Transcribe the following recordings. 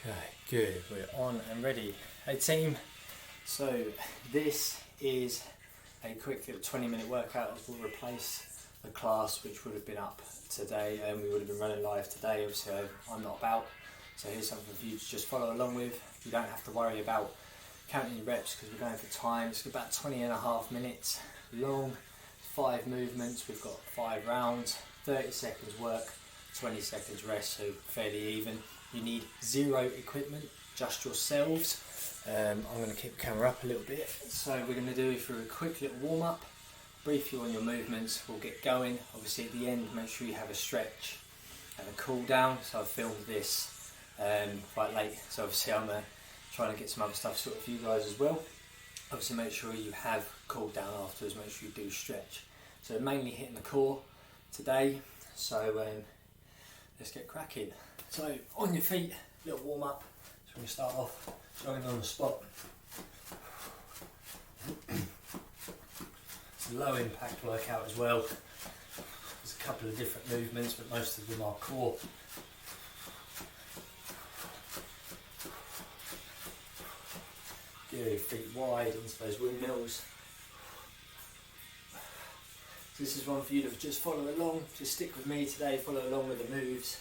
Okay, good. We're on and ready. Hey team, so this is a quick little 20-minute workout that will replace the class which would have been up today, and we would have been running live today. Obviously I'm not about, so here's something for you to just follow along with. You don't have to worry about counting your reps because we're going for time. It's about 20.5 minutes long, 5 movements. We've got 5 rounds, 30 seconds work, 20 seconds rest, so fairly even. You need 0 equipment, just yourselves. I'm going to keep the camera up a little bit. So we're going to do for a quick little warm up, brief you on your movements, we'll get going. Obviously at the end, make sure you have a stretch and a cool down. So I filmed this quite late, so obviously I'm trying to get some other stuff sorted for you guys as well. Obviously make sure you have cooled down afterwards, make sure you do stretch. So mainly hitting the core today, so let's get cracking. So on your feet, little warm up. So we're going to start off jogging on the spot. It's a low impact workout as well. There's a couple of different movements, but most of them are core. Good, feet wide into those windmills. So this is one for you to just follow along, just stick with me today, follow along with the moves.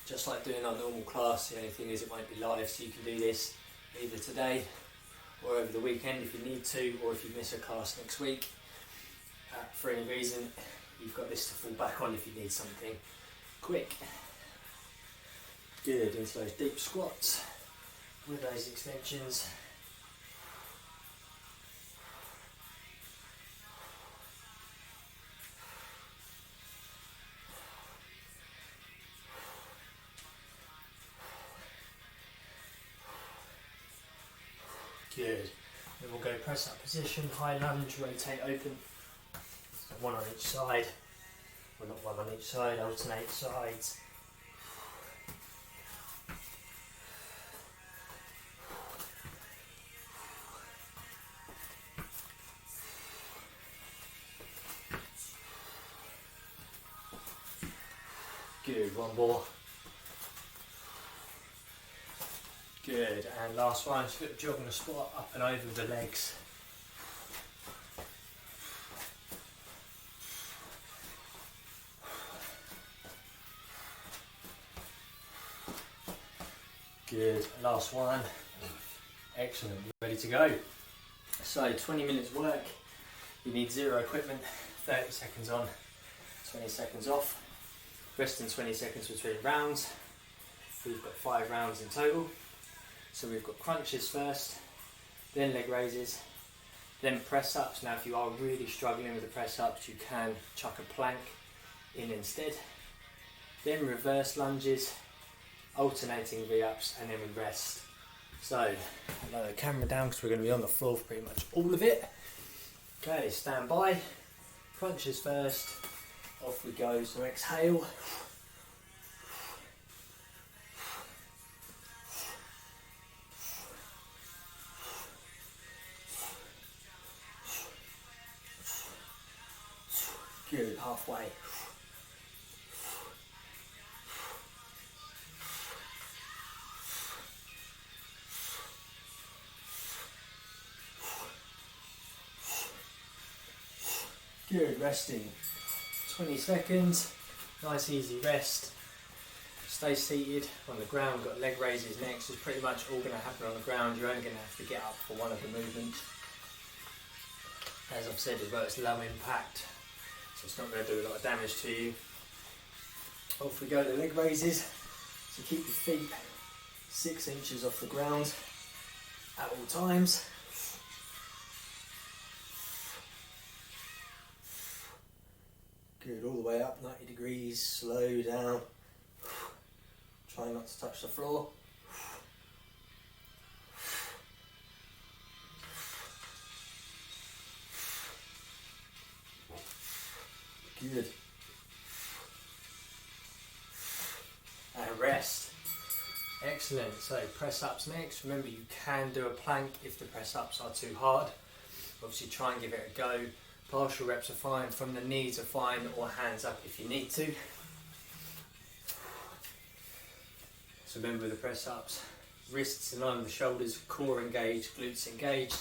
Just like doing our normal class, the only thing is it won't be live, so you can do this either today or over the weekend if you need to, or if you miss a class next week for any reason, you've got this to fall back on if you need something quick. Good, into those deep squats with those extensions. Good. Then we'll go press up position, high lunge, rotate open. So one on each side. Well, not one on each side, alternate sides. Good, one more. Good, and last one, just a jog on the spot, up and over the legs. Good, last one. Excellent, ready to go. So 20 minutes work, you need 0 equipment, 30 seconds on, 20 seconds off. Resting 20 seconds between rounds. We've got 5 rounds in total. So we've got crunches first, then leg raises, then press ups. Now if you are really struggling with the press ups, you can chuck a plank in instead. Then reverse lunges, alternating V-ups, and then we rest. So I'll lower the camera down because we're going to be on the floor for pretty much all of it. Okay, stand by, crunches first, off we go. So exhale. Good, halfway. Good, resting. 20 seconds, nice easy rest. Stay seated on the ground, got leg raises next. It's pretty much all going to happen on the ground. You're only going to have to get up for one of the movements. As I've said as well, it's low impact, so it's not going to do a lot of damage to you. Off we go to leg raises. So keep your feet 6 inches off the ground at all times. Good, all the way up, 90 degrees, slow down. Try not to touch the floor. Good. And rest. Excellent. So press ups next. Remember, you can do a plank if the press ups are too hard. Obviously try and give it a go. Partial reps are fine, from the knees are fine, or hands up if you need to. So remember the press ups, wrists in line with the shoulders, core engaged, glutes engaged.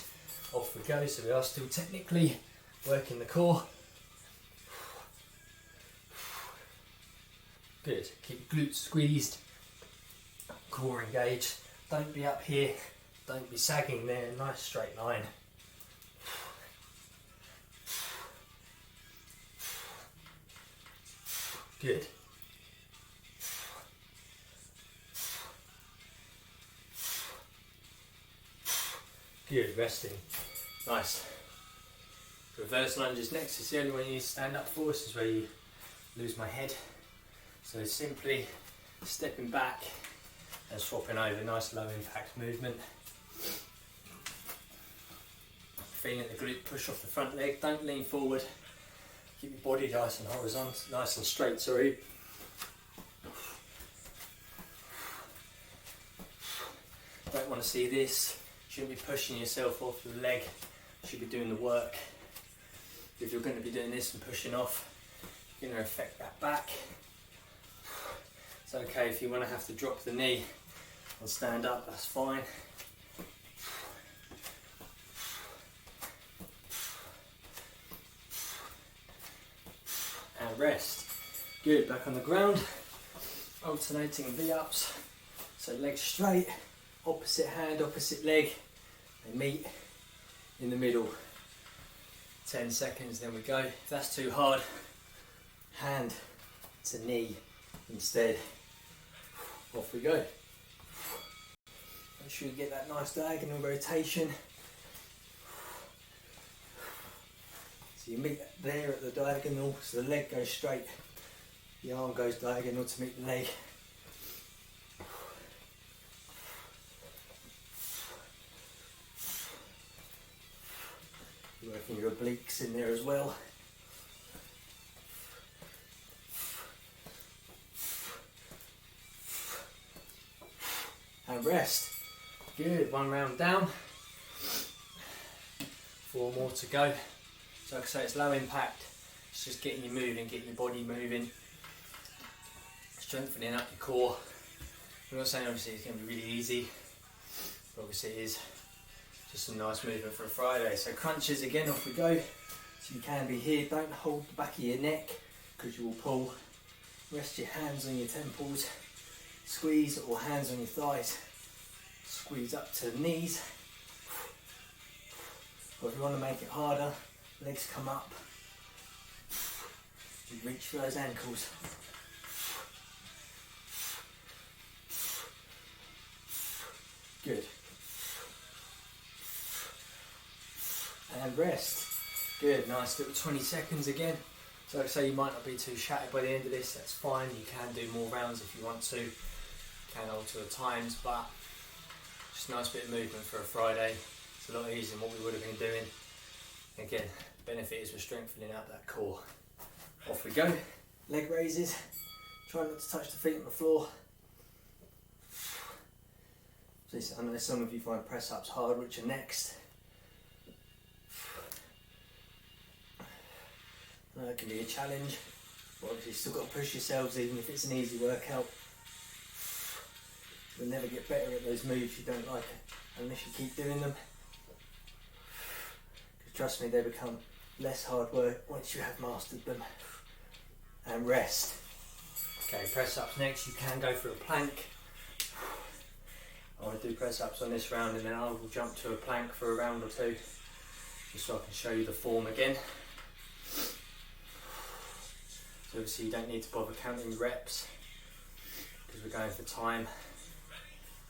Off we go. So we are still technically working the core. Good. Keep glutes squeezed, core engaged. Don't be up here, don't be sagging there. Nice straight line. Good. Good, resting. Nice. Reverse lunges next. It's the only one you need to stand up for. This is where you lose my head. So simply stepping back and swapping over. Nice low impact movement. Feeling the glute push off the front leg. Don't lean forward. Keep your body nice and horizontal, nice and straight, sorry. Don't want to see this. Shouldn't be pushing yourself off the leg. Should be doing the work. If you're going to be doing this and pushing off, you're going to affect that back. It's okay if you want to have to drop the knee and stand up, that's fine. And rest. Good, back on the ground. Alternating V-ups. So legs straight, opposite hand, opposite leg. They meet in the middle. 10 seconds, then we go. If that's too hard, hand to knee instead. Off we go. Make sure you get that nice diagonal rotation. So you meet there at the diagonal, so the leg goes straight, the arm goes diagonal to meet the leg. You're working your obliques in there as well. And rest. Good, one round down. 4 more to go. So like I say, it's low impact. It's just getting you moving, getting your body moving, strengthening up your core. We're not saying obviously it's going to be really easy, but obviously it is just some nice movement for a Friday. So crunches again, off we go. So you can be here, don't hold the back of your neck because you will pull. Rest your hands on your temples, squeeze, or hands on your thighs. Squeeze up to the knees. Or if you want to make it harder, legs come up. You reach for those ankles. Good. And rest. Good, nice little 20 seconds again. So like I say, you might not be too shattered by the end of this, that's fine. You can do more rounds if you want to. You can alter the times, but just a nice bit of movement for a Friday. It's a lot easier than what we would have been doing. Again, benefit is we're strengthening out that core. Off we go. Leg raises. Try not to touch the feet on the floor. I know some of you find press ups hard, which are next. It can be a challenge, but obviously you've still got to push yourselves even if it's an easy workout. You'll never get better at those moves you don't like unless you keep doing them. Because trust me, they become less hard work once you have mastered them. And rest. Okay, press ups next. You can go for a plank. I want to do press ups on this round and then I will jump to a plank for a round or two, just so I can show you the form again. So obviously you don't need to bother counting reps because we're going for time.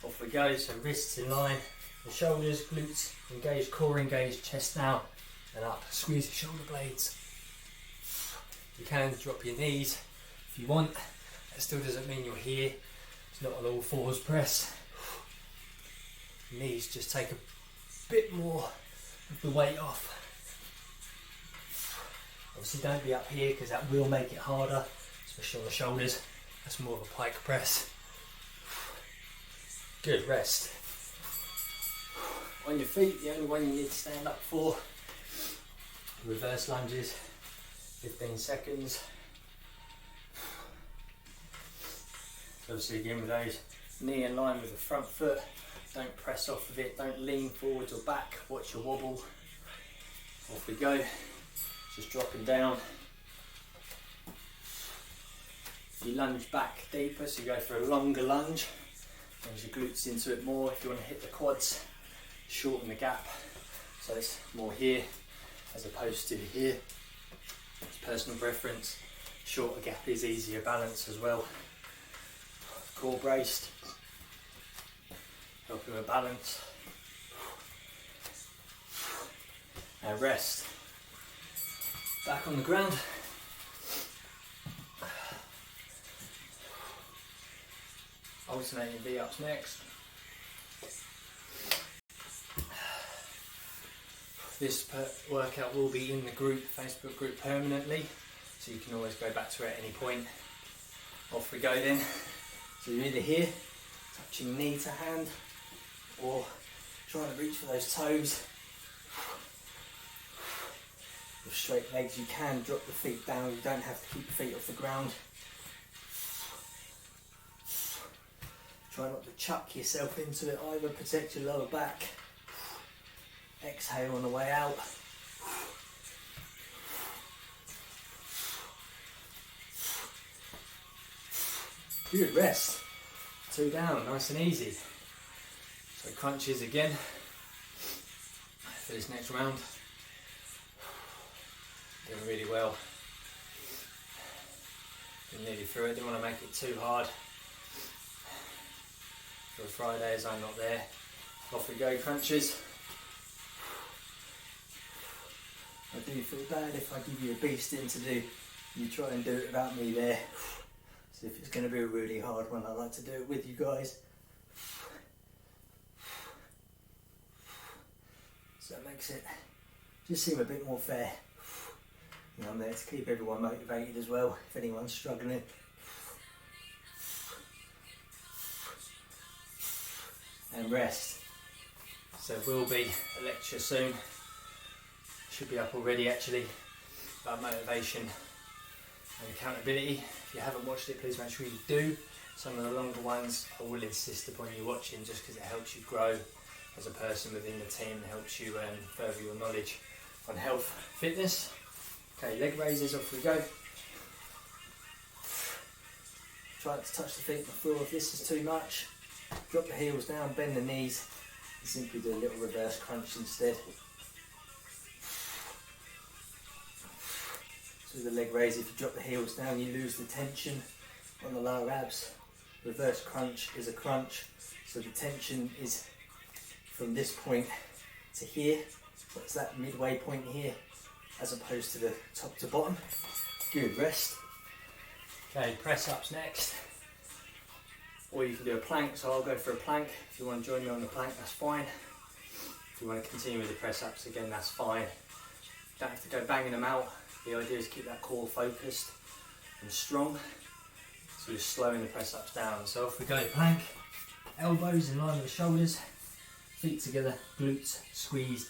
Off we go, so wrists in line, the shoulders, glutes engaged, core engaged, chest down and up. Squeeze the shoulder blades. You can drop your knees if you want. That still doesn't mean you're here. It's not an all fours press. Knees just take a bit more of the weight off. Obviously don't be up here because that will make it harder, especially on the shoulders. That's more of a pike press. Good, rest. On your feet, the only one you need to stand up for. Reverse lunges, 15 seconds. Obviously again with those, knee in line with the front foot. Don't press off of it, don't lean forwards or back, watch your wobble. Off we go, just dropping down. You lunge back deeper, so you go for a longer lunge. Brings your glutes into it more. If you want to hit the quads, shorten the gap. So it's more here as opposed to here. It's personal preference. Shorter gap is easier balance as well. Core braced. Helping with balance. And rest. Back on the ground. Alternating V-ups next. This workout will be in the group, Facebook group permanently, so you can always go back to it at any point. Off we go then. So you're either here, touching knee to hand, or trying to reach for those toes. With straight legs you can drop the feet down, you don't have to keep the feet off the ground. Try not to chuck yourself into it either, protect your lower back. Exhale on the way out. Good, rest. 2 down, nice and easy. So crunches again for this next round. Doing really well. Been nearly through it, didn't want to make it too hard. For Friday as I'm not there. Off we go, crunches. I do feel bad if I give you a beasting to do. You try and do it without me there. So if it's going to be a really hard one, I like to do it with you guys. So that makes it just seem a bit more fair. You know, I'm there to keep everyone motivated as well, if anyone's struggling. And rest. So there will be a lecture soon. Should be up already actually, about motivation and accountability. If you haven't watched it, please make sure you do. Some of the longer ones I will insist upon you watching, just because it helps you grow as a person within the team, it helps you further your knowledge on health, fitness. Okay, leg raises, off we go. Try not to touch the feet on the floor if this is too much. Drop the heels down, bend the knees, and simply do a little reverse crunch instead. So the leg raise, if you drop the heels down, you lose the tension on the lower abs. Reverse crunch is a crunch, so the tension is from this point to here. So it's that midway point here, as opposed to the top to bottom. Good, rest. Okay, press ups next. Or you can do a plank, so I'll go for a plank. If you want to join me on the plank, that's fine. If you want to continue with the press ups again, that's fine. Don't have to go banging them out. The idea is to keep that core focused and strong. So you're slowing the press ups down. So off we go, plank. Elbows in line with the shoulders. Feet together, glutes squeezed,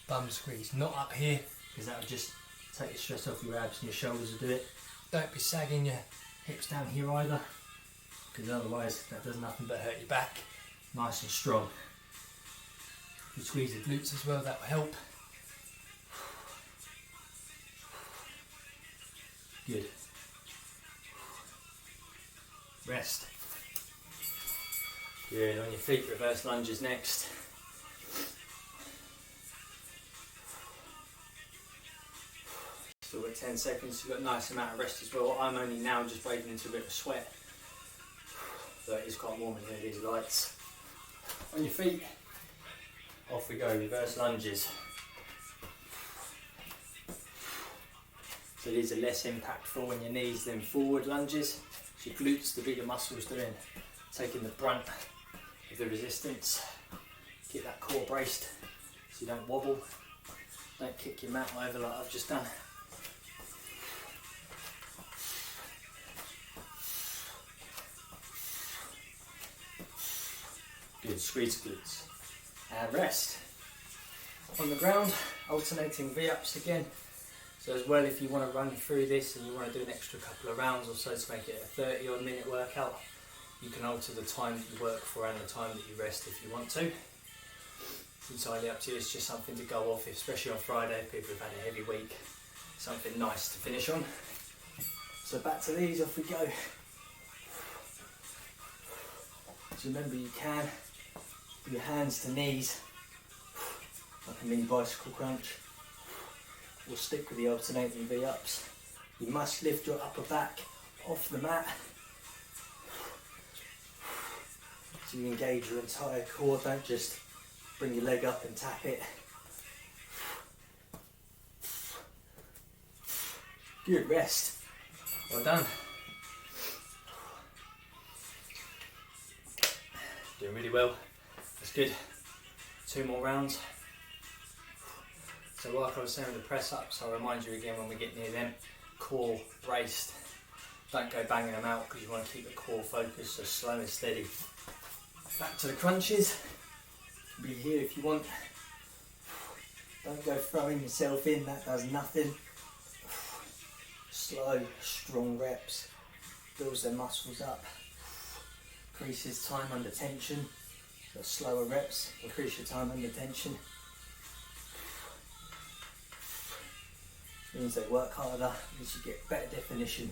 bum squeezed. Not up here, because that will just take the stress off your abs and your shoulders will do it. Don't be sagging your hips down here either, because otherwise that does nothing but hurt your back. Nice and strong. If you squeeze the glutes as well, that will help. Good. Rest. Good, on your feet, reverse lunges next. Still got 10 seconds, you've got a nice amount of rest as well. I'm only now just breaking into a bit of a sweat. So it is quite warm in here, these lights. On your feet, off we go, reverse lunges. So these are less impactful on your knees than forward lunges. So your glutes, the bigger muscles doing, taking the brunt of the resistance. Keep that core braced so you don't wobble. Don't kick your mat over like I've just done. Good, squeeze glutes. And rest. On the ground, alternating V-ups again. So as well, if you want to run through this and you want to do an extra couple of rounds or so to make it a 30 odd minute workout, You can alter the time that you work for and the time that you rest if you want to. It's entirely up to you. It's just something to go off, especially on Friday if people have had a heavy week. Something nice to finish on. So back to these, off we go. So remember, you can do your hands to knees, like a mini bicycle crunch. We'll stick with the alternating V-ups. You must lift your upper back off the mat so you engage your entire core. Don't just bring your leg up and tap it. Good, rest. Well done. Doing really well. That's good. 2 more rounds. So like I was saying with the press ups, I'll remind you again when we get near them, core braced. Don't go banging them out because you want to keep the core focused, so slow and steady. Back to the crunches. Be here if you want. Don't go throwing yourself in, that does nothing. Slow, strong reps. Builds their muscles up. Increases time under tension. The slower reps increase your time under tension. Means they work harder, means you get better definition,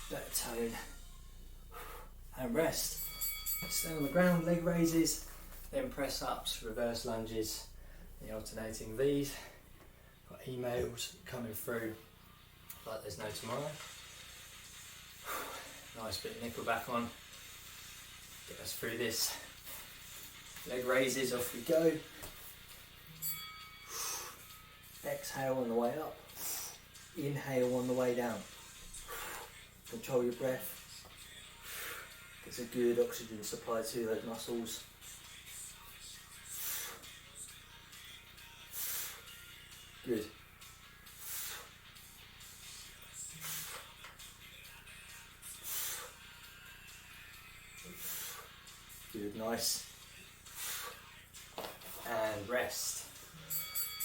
better tone, and rest. Stay on the ground, leg raises, then press ups, reverse lunges, the alternating V's. Got emails coming through like there's no tomorrow. Nice bit of nickel back on. Get us through this. Leg raises, off we go. Exhale on the way up. Inhale on the way down. Control your breath. Gets a good oxygen supply to those muscles. Good. Good, nice. And rest.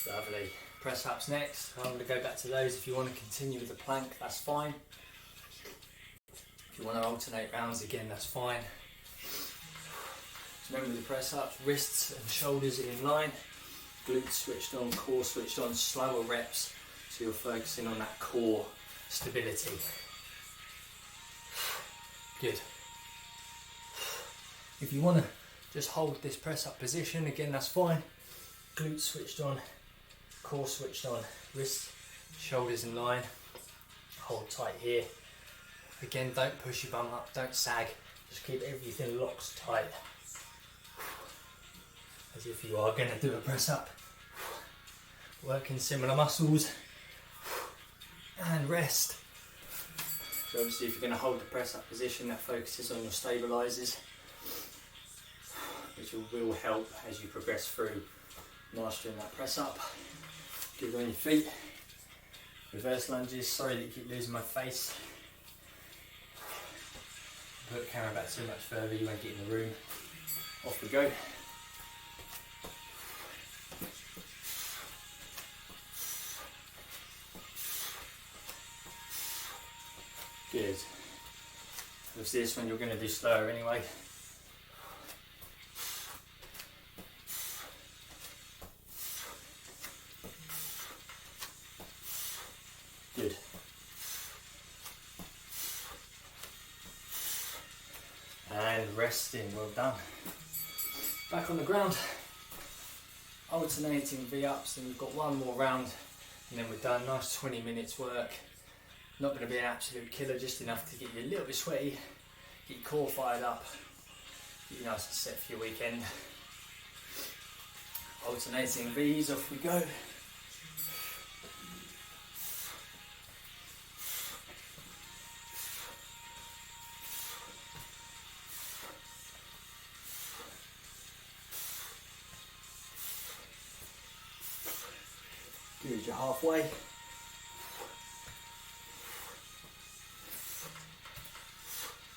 Lovely. Press ups next. I'm going to go back to those. If you want to continue with the plank, that's fine. If you want to alternate rounds again, that's fine. So remember the press ups, wrists and shoulders in line, glutes switched on, core switched on, slower reps, so you're focusing on that core stability. Good. If you want to just hold this press up position, again, that's fine. Glutes switched on, core switched on, wrists, shoulders in line, hold tight here. Again, don't push your bum up, don't sag, just keep everything locked tight. As if you are going to do a press up. Working similar muscles. And rest. So obviously if you're going to hold the press up position, that focuses on your stabilisers, which will help as you progress through mastering that press up. Good on your feet. Reverse lunges. Sorry that you keep losing my face. Put the camera back too much further, you won't get in the room. Off we go. Good. Obviously this one you're going to do slower anyway. Good. And resting, well done. Back on the ground. Alternating V-ups, and we've got one more round and then we're done. Nice 20 minutes work. Not going to be an absolute killer, just enough to get you a little bit sweaty, get your core fired up, get you nice and set for your weekend. Alternating V's, off we go. Good, you're halfway.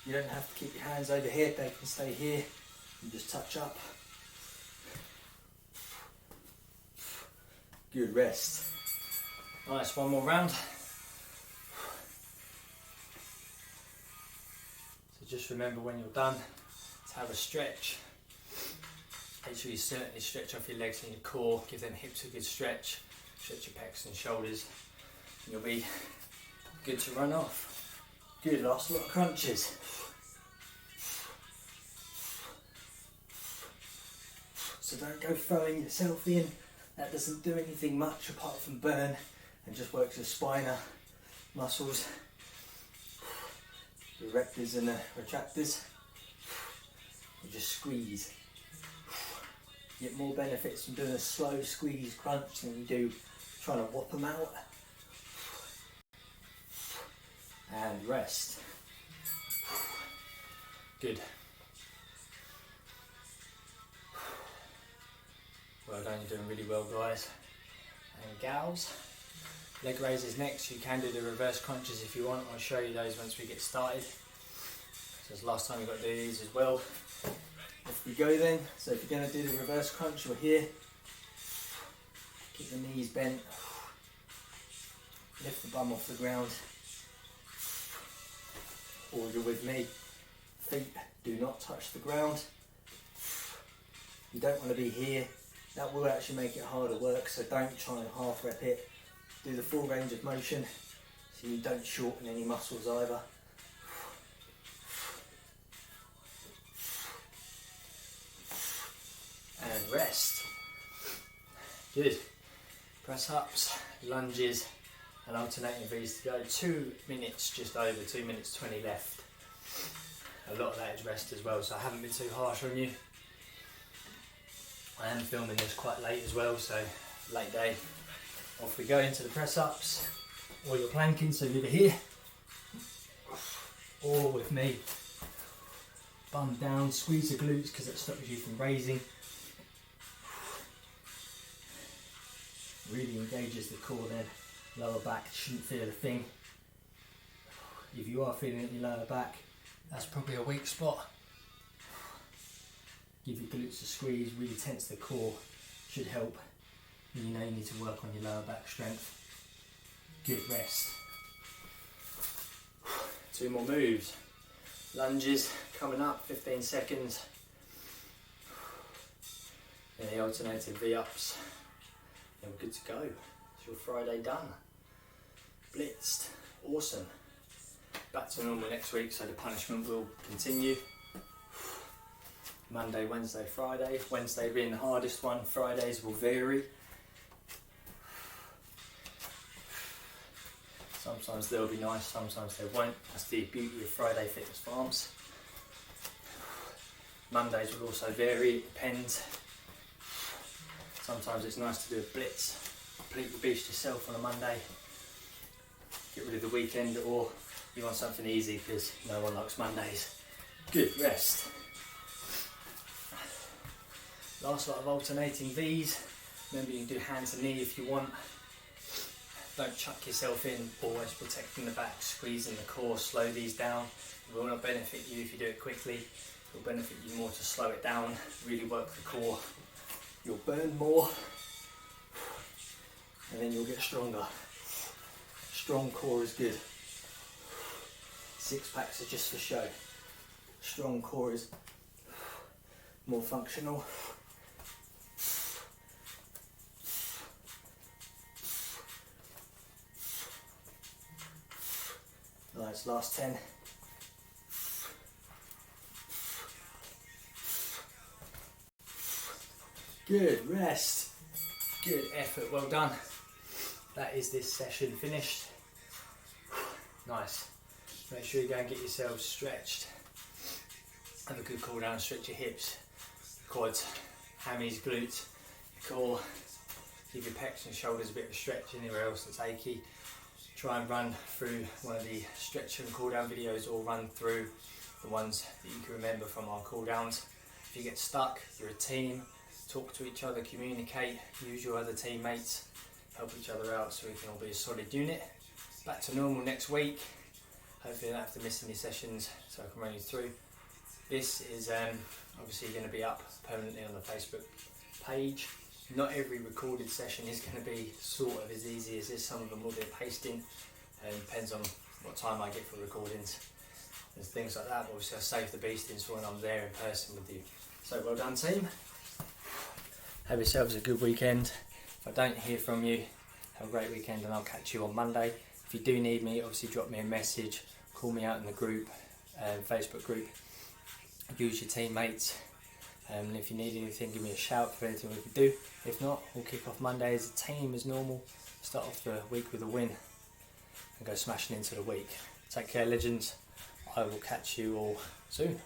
You don't have to keep your hands over here, they can stay here. You just touch up. Good, rest. Nice, one more round. just remember when you're done to have a stretch. Make sure you certainly stretch off your legs and your core, give them hips a good stretch, stretch your pecs and shoulders, and you'll be good to run off. Good, last lot of crunches. So don't go throwing yourself in, that doesn't do anything much apart from burn and just works your spina muscles, your rectors and the retractors. You just squeeze. You get more benefits from doing a slow squeeze crunch than you do trying to whop them out. And rest. Good. Well done, you're doing really well, guys and gals. Leg raises next. You can do the reverse crunches if you want. I'll show you those once we get started. So it's the last time we've got to do these as well. Off we go then. So if you're going to do the reverse crunch, you're here. Keep the knees bent. Lift the bum off the ground. Or you're with me. Feet do not touch the ground. You don't want to be here. That will actually make it harder work, so don't try and half rep it. Do the full range of motion so you don't shorten any muscles either. And rest. Good. Press ups, lunges and alternating V's to go. 2 minutes, just over 2 minutes 20 left. A lot of that is rest as well, so I haven't been too harsh on you. I am filming this quite late as well, so late day. Off we go into the press ups, or you're planking, so you're either here or with me. Bum down, squeeze the glutes because it stops you from raising. Really engages the core then. Lower back shouldn't feel a thing. If you are feeling it in your lower back, that's probably a weak spot. Give your glutes a squeeze, really tense the core, should help. You know you need to work on your lower back strength. Good rest. 2 more moves. Lunges coming up, 15 seconds. And the alternative V-ups. And we're good to go. It's your Friday done. Blitzed. Awesome. Back to normal next week, so the punishment will continue. Monday, Wednesday, Friday. Wednesday being the hardest one. Fridays will vary. Sometimes they'll be nice, sometimes they won't. That's the beauty of Friday Fitness Farms. Mondays will also vary, it depends. Sometimes it's nice to do a blitz, completely beast yourself on a Monday. Get rid of the weekend, or you want something easy because no one likes Mondays. Good, rest. Last lot of alternating V's. Remember you can do hands and knee if you want. Don't chuck yourself in, always protecting the back, squeezing the core, slow these down. It will not benefit you if you do it quickly. It will benefit you more to slow it down, really work the core. You'll burn more and then you'll get stronger. Strong core is good. 6 packs are just for show. Strong core is more functional. Nice, last 10. Good, rest. Good effort, well done. That is this session finished. Nice. Make sure you go and get yourselves stretched. Have a good cool down, stretch your hips, quads, hammies, glutes, core. Give your pecs and shoulders a bit of a stretch anywhere else that's achy. Try and run through one of the stretch and cool down videos, or run through the ones that you can remember from our cool downs. If you get stuck, you're a team, talk to each other, communicate, use your other teammates, help each other out so we can all be a solid unit. Back to normal next week. Hopefully I don't have to miss any sessions so I can run you through. This is obviously going to be up permanently on the Facebook page. Not every recorded session is going to be sort of as easy as this. Some of them will be pasting, and it depends on what time I get for recordings. and things like that. But obviously I save the beastings for when I'm there in person with you. So well done, team. Have yourselves a good weekend. If I don't hear from you, have a great weekend, and I'll catch you on Monday. If you do need me, obviously drop me a message, call me out in the group, Facebook group, use your teammates, and if you need anything, give me a shout for anything we can do. If not, we'll kick off Monday as a team as normal, start off the week with a win and go smashing into the week. Take care, legends. I will catch you all soon.